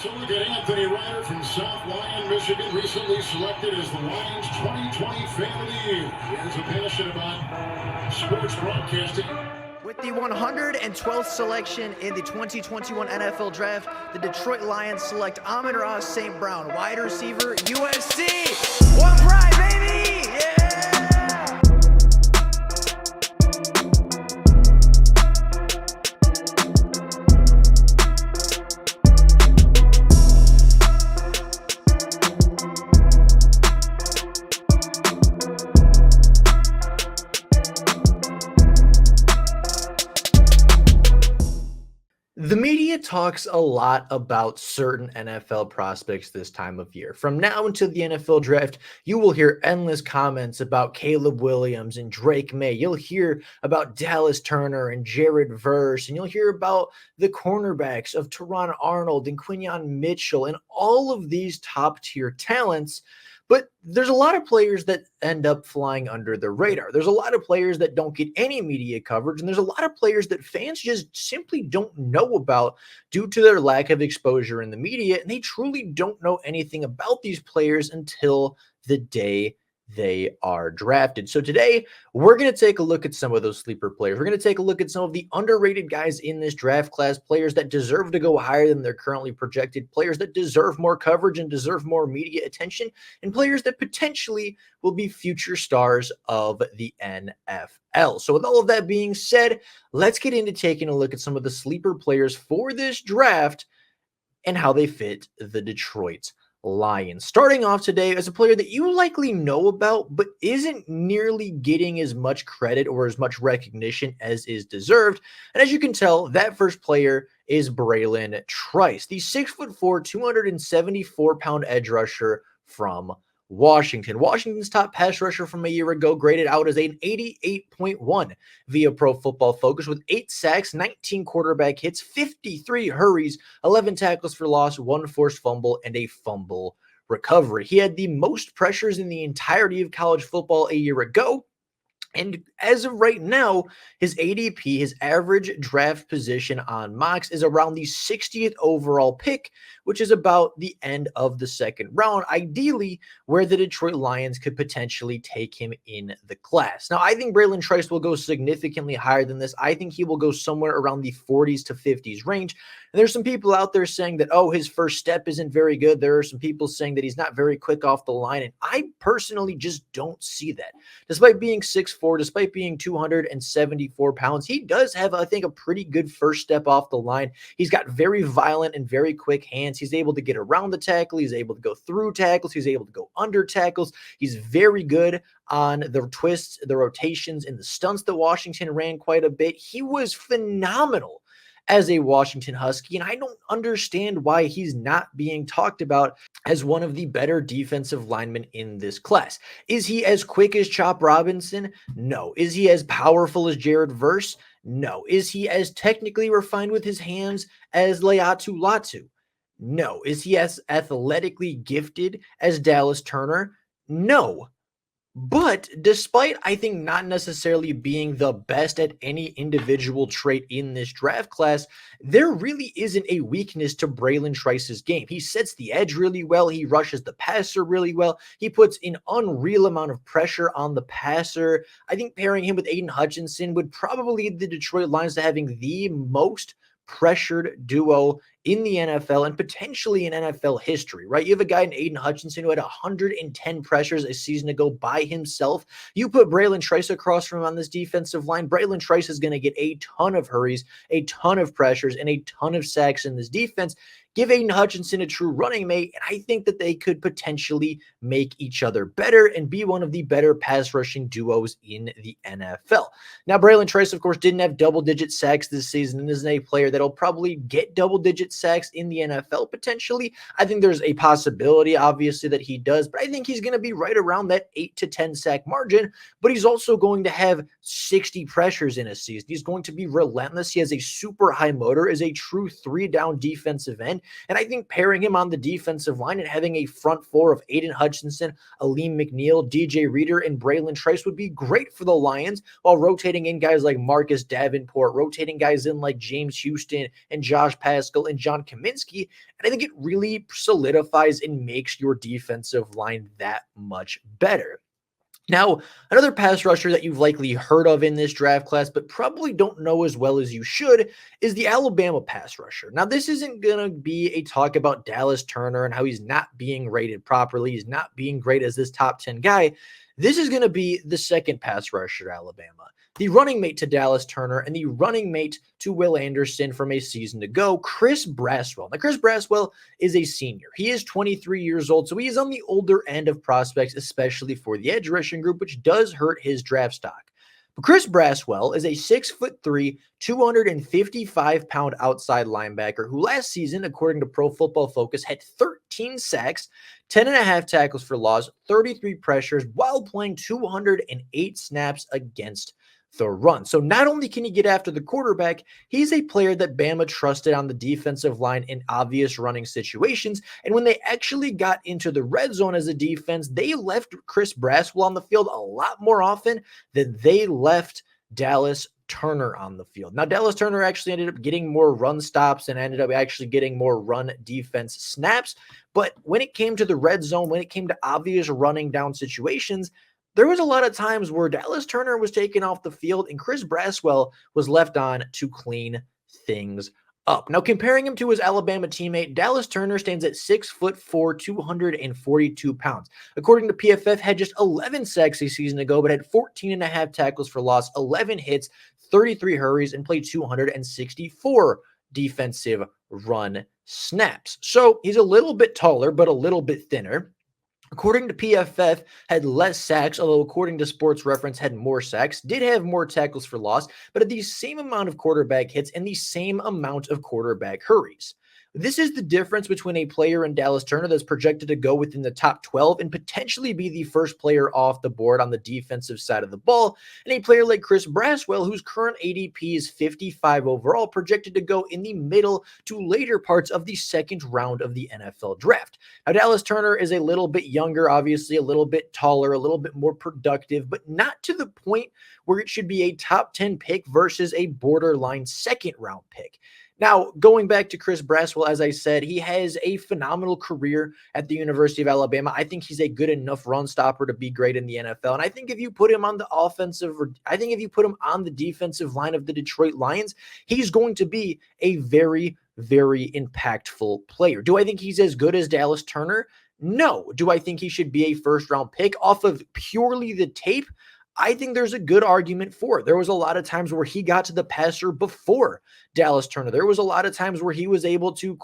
So look at Anthony Ryder from South Lyon, Michigan, recently selected as the Lions 2020 Fan of the Year. He has a passion about sports broadcasting. With the 112th selection in the 2021 NFL Draft, the Detroit Lions select Amon-Ra St. Brown, wide receiver, USC. One pride, baby! Yeah! The media talks a lot about certain NFL prospects this time of year. From now until the NFL draft, you will hear endless comments about Caleb Williams and Drake May. You'll hear about Dallas Turner and Jared Verse, and you'll hear about the cornerbacks of Teron Arnold and Quinyon Mitchell and all of these top-tier talents. But there's a lot of players that end up flying under the radar. There's a lot of players that don't get any media coverage, and there's a lot of players that fans just simply don't know about due to their lack of exposure in the media, and they truly don't know anything about these players until the day they are drafted. So today, we're going to take a look at some of those sleeper players. We're going to take a look at some of the underrated guys in this draft class, players that deserve to go higher than they're currently projected, players that deserve more coverage and deserve more media attention, and players that potentially will be future stars of the NFL. So with all of that being said, let's get into taking a look at some of the sleeper players for this draft and how they fit the Detroit Lions. Starting off today as a player that you likely know about, but isn't nearly getting as much credit or as much recognition as is deserved. And as you can tell, that first player is Bralen Trice, the 6'4", 274-pound edge rusher from Washington. Washington's top pass rusher from a year ago, graded out as an 88.1 via Pro Football Focus, with 8 sacks, 19 quarterback hits, 53 hurries, 11 tackles for loss, 1 forced fumble, and a fumble recovery. He had the most pressures in the entirety of college football a year ago. And as of right now, his ADP, his average draft position on mocks, is around the 60th overall pick, which is about the end of the second round, ideally where the Detroit Lions could potentially take him in the class. Now, I think Bralen Trice will go significantly higher than this. I think he will go somewhere around the 40s to 50s range. And there's some people out there saying that, oh, his first step isn't very good. There are some people saying that he's not very quick off the line. And I personally just don't see that. Despite being 6'4", despite being 274 pounds, he does have, I think, a pretty good first step off the line. He's got very violent and very quick hands. He's able to get around the tackle. He's able to go through tackles. He's able to go under tackles. He's very good on the twists, the rotations, and the stunts that Washington ran quite a bit. He was phenomenal as a Washington Husky, and I don't understand why he's not being talked about as one of the better defensive linemen in this class. Is he as quick as Chop Robinson? No. Is he as powerful as Jared Verse? No. Is he as technically refined with his hands as Laiatu Latu? No. Is he as athletically gifted as Dallas Turner? No. But despite, I think, not necessarily being the best at any individual trait in this draft class, there really isn't a weakness to Bralen Trice's game. He sets the edge really well. He rushes the passer really well. He puts an unreal amount of pressure on the passer. I think pairing him with Aiden Hutchinson would probably lead the Detroit Lions to having the most pressured duo in the NFL and potentially in NFL history, right? You have a guy in Aiden Hutchinson who had 110 pressures a season ago by himself. You put Bralen Trice across from him on this defensive line. Bralen Trice is going to get a ton of hurries, a ton of pressures, and a ton of sacks in this defense. Give Aiden Hutchinson a true running mate, and I think that they could potentially make each other better and be one of the better pass rushing duos in the NFL. Now, Bralen Trice, of course, didn't have double-digit sacks this season and isn't a player that'll probably get double-digit sacks in the NFL potentially. I think there's a possibility, obviously, that he does, but I think he's going to be right around that 8 to 10 sack margin, but he's also going to have 60 pressures in a season. He's going to be relentless. He has a super high motor, is a true 3-down defensive end. And I think pairing him on the defensive line and having a front four of Aiden Hutchinson, Aleem McNeil, DJ Reader, and Bralen Trice would be great for the Lions, while rotating in guys like Marcus Davenport, rotating guys in like James Houston and Josh Paschal and John Kaminsky. And I think it really solidifies and makes your defensive line that much better. Now, another pass rusher that you've likely heard of in this draft class, but probably don't know as well as you should, is the Alabama pass rusher. Now, this isn't going to be a talk about Dallas Turner and how he's not being rated properly. He's not being great as this top 10 guy. This is going to be the second pass rusher at Alabama, the running mate to Dallas Turner and the running mate to Will Anderson from a season ago, Chris Brasswell. Now, Chris Brasswell is a senior. He is 23 years old, so he is on the older end of prospects, especially for the edge rushing group, which does hurt his draft stock. But Chris Brasswell is a 6'3", 255-pound outside linebacker who last season, according to Pro Football Focus, had 13 sacks, 10.5 tackles for loss, 33 pressures, while playing 208 snaps against the run. So not only can he get after the quarterback, he's a player that Bama trusted on the defensive line in obvious running situations. And when they actually got into the red zone as a defense, they left Chris Brasswell on the field a lot more often than they left Dallas Turner on the field. Now, Dallas Turner actually ended up getting more run stops and ended up actually getting more run defense snaps. But when it came to the red zone, when it came to obvious running down situations, there was a lot of times where Dallas Turner was taken off the field and Chris Brasswell was left on to clean things up. Now, comparing him to his Alabama teammate, Dallas Turner stands at 6'4", 242 pounds. According to PFF, had just 11 sacks a season ago, but had 14.5 tackles for loss, 11 hits, 33 hurries, and played 264 defensive run snaps. So he's a little bit taller, but a little bit thinner. According to PFF, had less sacks, although according to Sports Reference had more sacks, did have more tackles for loss, but had the same amount of quarterback hits and the same amount of quarterback hurries. This is the difference between a player in Dallas Turner that's projected to go within the top 12 and potentially be the first player off the board on the defensive side of the ball, and a player like Chris Brasswell, whose current ADP is 55 overall, projected to go in the middle to later parts of the second round of the NFL draft. Now, Dallas Turner is a little bit younger, obviously a little bit taller, a little bit more productive, but not to the point where it should be a top 10 pick versus a borderline second round pick. Now, going back to Chris Brasswell, as I said, he has a phenomenal career at the University of Alabama. I think he's a good enough run stopper to be great in the NFL. And I think if you put him on the if you put him on the defensive line of the Detroit Lions, he's going to be a very, very impactful player. Do I think he's as good as Dallas Turner? No. Do I think he should be a first round pick off of purely the tape? I think there's a good argument for it. There was a lot of times where he got to the passer before Dallas Turner. There was a lot of times where he was able to,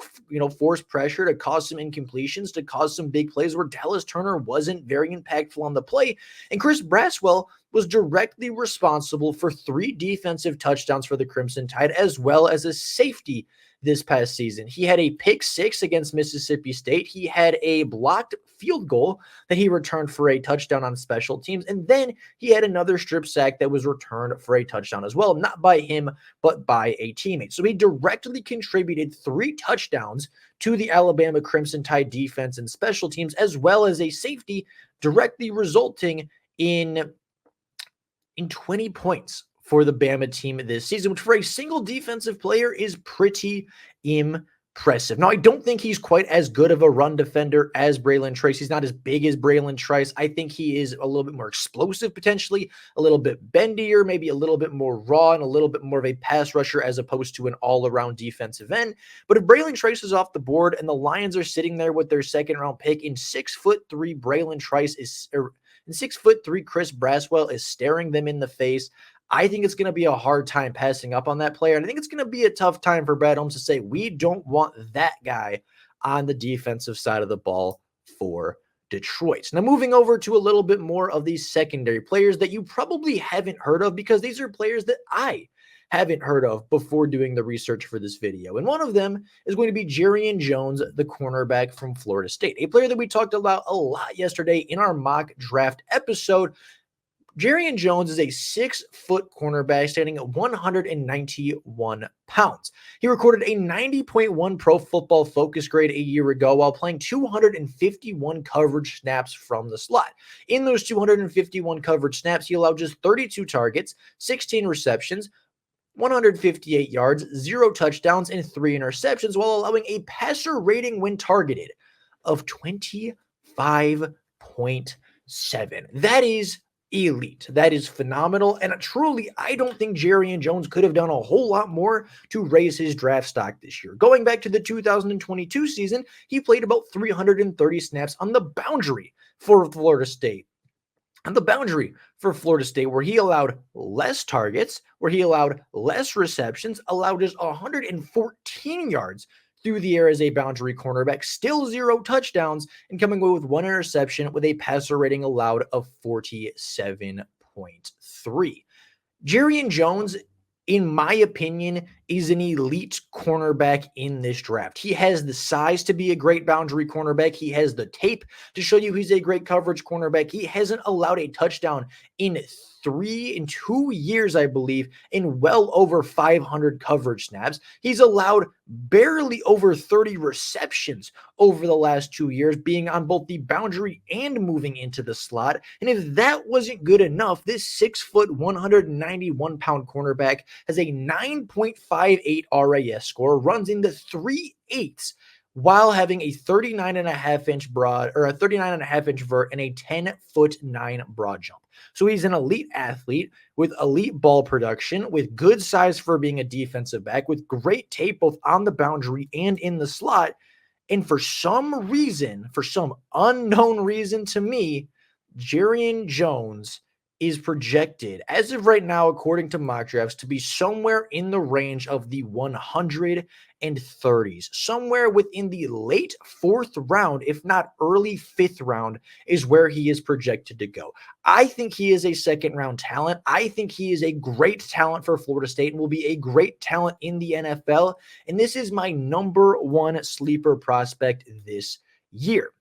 force pressure to cause some incompletions, to cause some big plays where Dallas Turner wasn't very impactful on the play. And Chris Brasswell was directly responsible for 3 defensive touchdowns for the Crimson Tide, as well as a safety this past season. He had a pick 6 against Mississippi State. He had a blocked field goal that he returned for a touchdown on special teams. And then he had another strip sack that was returned for a touchdown as well, not by him, but by a teammate. So he directly contributed 3 touchdowns to the Alabama Crimson Tide defense and special teams, as well as a safety, directly resulting in 20 points for the Bama team this season, which for a single defensive player is pretty impressive. Now, I don't think he's quite as good of a run defender as Braylon Trice. He's not as big as Braylon Trice. I think he is a little bit more explosive, potentially, a little bit bendier, maybe a little bit more raw, and a little bit more of a pass rusher as opposed to an all-around defensive end. But if Braylon Trice is off the board and the Lions are sitting there with their second-round pick in 6'3", Braylon Trice is... And 6'3" Chris Brasswell is staring them in the face. I think it's going to be a hard time passing up on that player. And I think it's going to be a tough time for Brad Holmes to say, we don't want that guy on the defensive side of the ball for Detroit. Now, moving over to a little bit more of these secondary players that you probably haven't heard of, because these are players that I haven't heard of before doing the research for this video. And one of them is going to be Jeren Jones, the cornerback from Florida State, a player that we talked about a lot yesterday in our mock draft episode. Jeren Jones is a 6-foot cornerback standing at 191 pounds. He recorded a 90.1 Pro Football Focus grade a year ago while playing 251 coverage snaps from the slot. In those 251 coverage snaps, he allowed just 32 targets, 16 receptions, 158 yards, 0 touchdowns, and 3 interceptions, while allowing a passer rating when targeted of 25.7. That is elite. That is phenomenal. And truly, I don't think Jeren Jones could have done a whole lot more to raise his draft stock this year. Going back to the 2022 season, he played about 330 snaps on the boundary for Florida State. Where he allowed less targets, where he allowed less receptions, allowed just 114 yards through the air as a boundary cornerback, still 0 touchdowns, and coming away with 1 interception with a passer rating allowed of 47.3. Jeren Jones, in my opinion, is an elite cornerback in this draft. He has the size to be a great boundary cornerback. He has the tape to show you he's a great coverage cornerback. He hasn't allowed a touchdown in 2 years, I believe, in well over 500 coverage snaps. He's allowed barely over 30 receptions over the last 2 years, being on both the boundary and moving into the slot. And if that wasn't good enough, this 6', 191-pound cornerback has a 9.58 RAS score, runs into 3.8 while having a 39.5-inch vert and a 10'9" broad jump. So he's an elite athlete with elite ball production, with good size for being a defensive back, with great tape both on the boundary and in the slot. And for some unknown reason to me, Jeren Jones is projected, as of right now, according to mock drafts, to be somewhere in the range of the 130s. Somewhere within the late 4th round, if not early 5th round, is where he is projected to go. I think he is a second-round talent. I think he is a great talent for Florida State and will be a great talent in the NFL. And this is my number 1 sleeper prospect this year.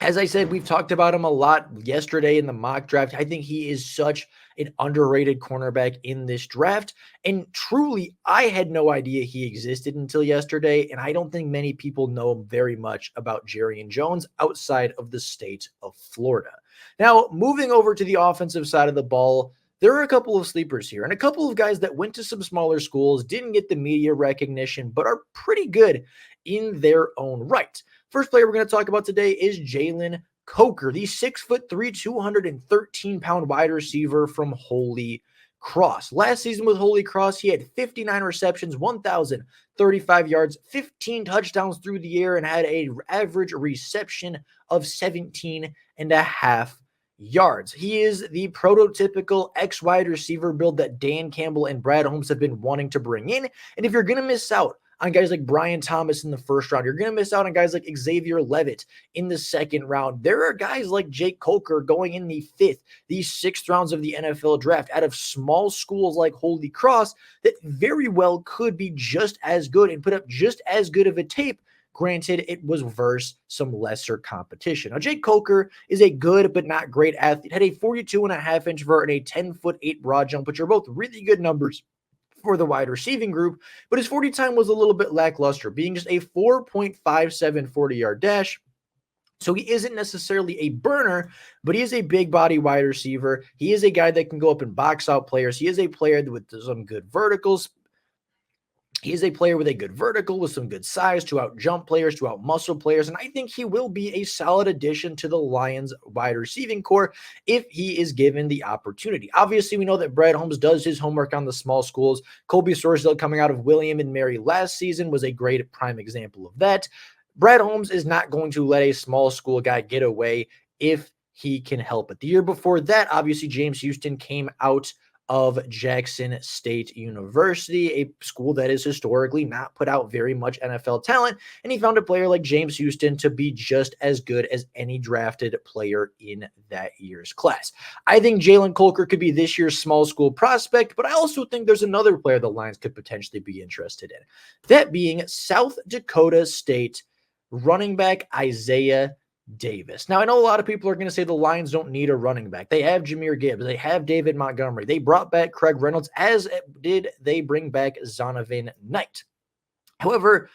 As I said, we've talked about him a lot yesterday in the mock draft. I think he is such an underrated cornerback in this draft. And truly, I had no idea he existed until yesterday. And I don't think many people know very much about Jeren Jones outside of the state of Florida. Now, moving over to the offensive side of the ball, there are a couple of sleepers here and a couple of guys that went to some smaller schools, didn't get the media recognition, but are pretty good in their own right. First player we're going to talk about today is Jaylen Coker, the 6'3", 213-pound wide receiver from Holy Cross. Last season with Holy Cross, he had 59 receptions, 1,035 yards, 15 touchdowns through the air, and had an average reception of 17.5 yards. He is the prototypical X-wide receiver build that Dan Campbell and Brad Holmes have been wanting to bring in. And if you're going to miss out on guys like Brian Thomas in the first round, you're going to miss out on guys like Xavier Levitt in the second round. There are guys like Jake Coker going in the 5th, the 6th rounds of the NFL draft out of small schools like Holy Cross that very well could be just as good and put up just as good of a tape. Granted, it was versus some lesser competition. Now, Jake Coker is a good but not great athlete. Had a 42.5-inch vert and a 10'8" broad jump, which are both really good numbers for the wide receiving group, but his 40 time was a little bit lackluster, being just a 4.57 40-yard dash. So he isn't necessarily a burner, but he is a big body wide receiver. He is a guy that can go up and box out players. He is a player with some good verticals. He is a player with a good vertical, with some good size to out-jump players, to out-muscle players, and I think he will be a solid addition to the Lions wide receiving core if he is given the opportunity. Obviously, we know that Brad Holmes does his homework on the small schools. Colby Sorsdale coming out of William and Mary last season was a great prime example of that. Brad Holmes is not going to let a small school guy get away if he can help it. The year before that, obviously, James Houston came out of Jackson State University, a school that has historically not put out very much NFL talent, and he found a player like James Houston to be just as good as any drafted player in that year's class. I think Jaylen Coker could be this year's small school prospect, but I also think there's another player the Lions could potentially be interested in, that being South Dakota State running back Isaiah Davis. Now, I know a lot of people are going to say the Lions don't need a running back. They have Jahmyr Gibbs. They have David Montgomery. They brought back Craig Reynolds, as did they bring back Zonovan Knight. However,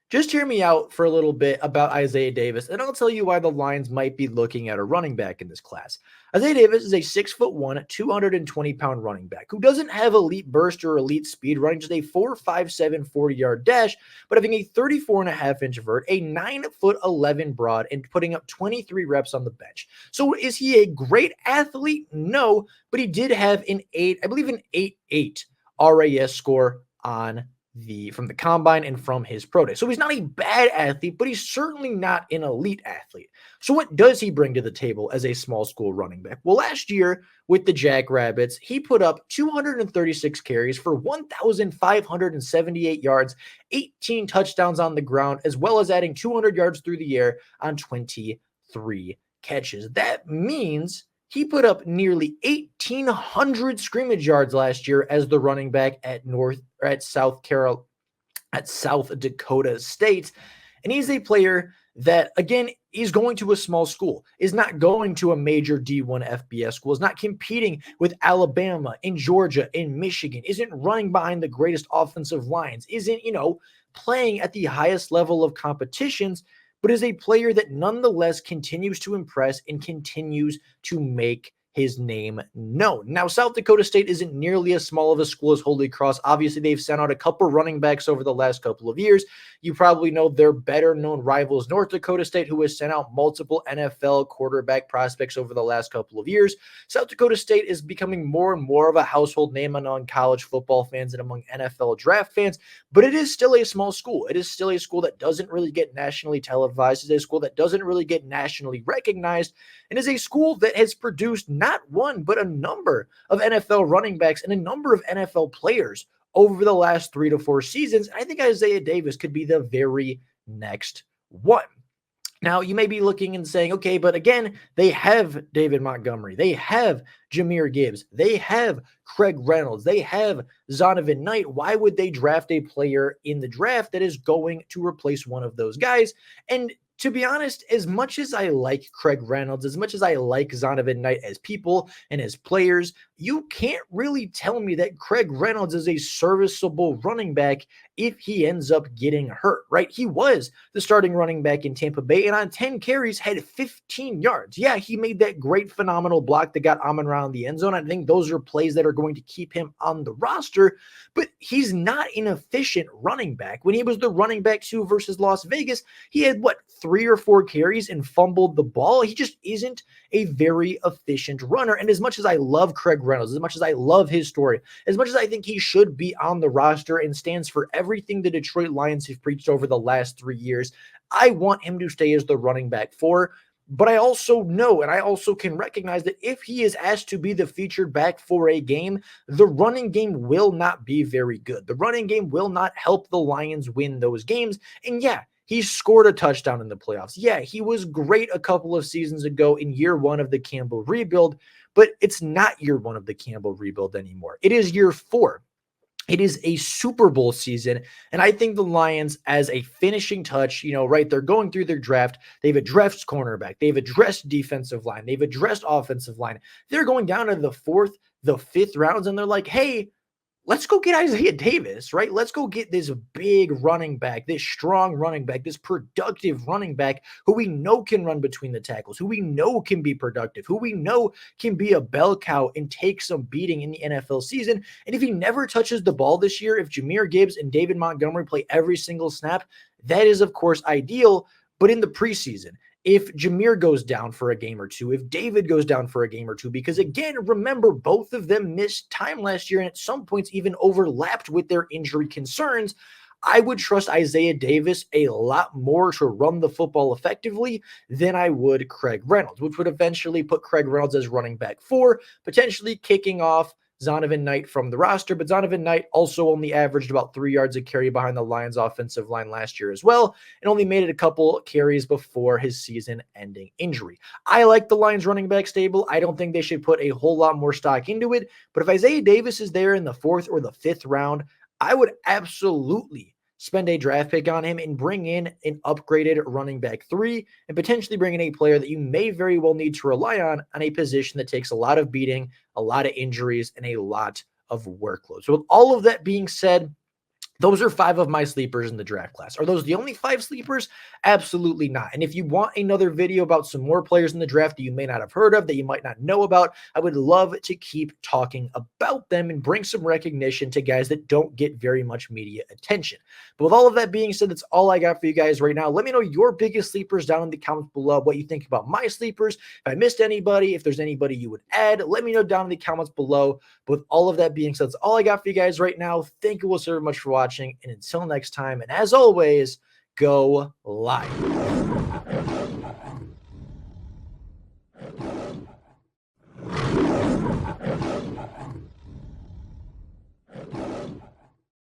Just hear me out for a little bit about Isaiah Davis, and I'll tell you why the Lions might be looking at a running back in this class. Isaiah Davis is a 6'1", 220-pound running back who doesn't have elite burst or elite speed, running just a 4.57 40-yard dash, but having a 34.5-inch vert, a 9'11" broad, and putting up 23 reps on the bench. So is he a great athlete? No, but he did have an 8.8 RAS score from the combine and from his pro day. So he's not a bad athlete, but he's certainly not an elite athlete. So what does he bring to the table as a small school running back? Well, last year with the Jackrabbits, he put up 236 carries for 1,578 yards, 18 touchdowns on the ground, as well as adding 200 yards through the air on 23 catches. That means he put up nearly 1,800 scrimmage yards last year as the running back at South Dakota State. And he's a player that, again, is going to a small school, is not going to a major D1 FBS school, is not competing with Alabama and Georgia and Michigan, isn't running behind the greatest offensive lines, isn't, playing at the highest level of competitions, but is a player that nonetheless continues to impress and continues to make his name known. Now, South Dakota State isn't nearly as small of a school as Holy Cross. Obviously, they've sent out a couple running backs over the last couple of years. You probably know their better-known rivals, North Dakota State, who has sent out multiple NFL quarterback prospects over the last couple of years. South Dakota State is becoming more and more of a household name among college football fans and among NFL draft fans, but it is still a small school. It is still a school that doesn't really get nationally televised. It's a school that doesn't really get nationally recognized, and is a school that has produced not one, but a number of NFL running backs and a number of NFL players over the last 3 to 4 seasons. I think Isaiah Davis could be the very next one. Now, you may be looking and saying, okay, but again, they have David Montgomery. They have Jahmyr Gibbs. They have Craig Reynolds. They have Zonovan Knight. Why would they draft a player in the draft that is going to replace one of those guys? And to be honest, as much as I like Craig Reynolds, as much as I like Zonovan Knight as people and as players, you can't really tell me that Craig Reynolds is a serviceable running back if he ends up getting hurt, right? He was the starting running back in Tampa Bay, and on 10 carries had 15 yards. Yeah, he made that great, phenomenal block that got Amon-Ra in the end zone. I think those are plays that are going to keep him on the roster, but he's not an efficient running back. When he was the running back 2 versus Las Vegas, he had, 3 or 4 carries and fumbled the ball. He just isn't a very efficient runner. And as much as I love Craig Reynolds, as much as I love his story, as much as I think he should be on the roster and stands for everything the Detroit Lions have preached over the last 3 years, I want him to stay as the running back 4. But I also know, and I also can recognize that if he is asked to be the featured back for a game, the running game will not be very good. The running game will not help the Lions win those games. And yeah, he scored a touchdown in the playoffs. Yeah, he was great a couple of seasons ago in year 1 of the Campbell rebuild, but it's not year 1 of the Campbell rebuild anymore. It is year 4. It is a Super Bowl season, and I think the Lions, as a finishing touch, right, they're going through their draft. They've addressed cornerback. They've addressed defensive line. They've addressed offensive line. They're going down to the 4th, the 5th rounds, and they're like, hey, let's go get Isaiah Davis, right? Let's go get this big running back, this strong running back, this productive running back who we know can run between the tackles, who we know can be productive, who we know can be a bell cow and take some beating in the NFL season. And if he never touches the ball this year, if Jahmyr Gibbs and David Montgomery play every single snap, that is, of course, ideal. But in the preseason, if Jahmyr goes down for a game or 2, if David goes down for a game or 2, because again, remember, both of them missed time last year and at some points even overlapped with their injury concerns, I would trust Isaiah Davis a lot more to run the football effectively than I would Craig Reynolds, which would eventually put Craig Reynolds as running back 4, potentially kicking off Zonovan Knight from the roster, but Zonovan Knight also only averaged about 3 yards a carry behind the Lions offensive line last year as well, and only made it a couple carries before his season-ending injury. I like the Lions running back stable. I don't think they should put a whole lot more stock into it, but if Isaiah Davis is there in the 4th or the 5th round, I would absolutely spend a draft pick on him and bring in an upgraded running back 3 and potentially bring in a player that you may very well need to rely on a position that takes a lot of beating, a lot of injuries, and a lot of workload. So with all of that being said, Those are 5 of my sleepers in the draft class. Are those the only 5 sleepers? Absolutely not. And if you want another video about some more players in the draft that you may not have heard of, that you might not know about, I would love to keep talking about them and bring some recognition to guys that don't get very much media attention. But with all of that being said, that's all I got for you guys right now. Let me know your biggest sleepers down in the comments below, what you think about my sleepers. If I missed anybody, if there's anybody you would add, let me know down in the comments below. But with all of that being said, that's all I got for you guys right now. Thank you all so much for watching. And until next time, and as always, go live.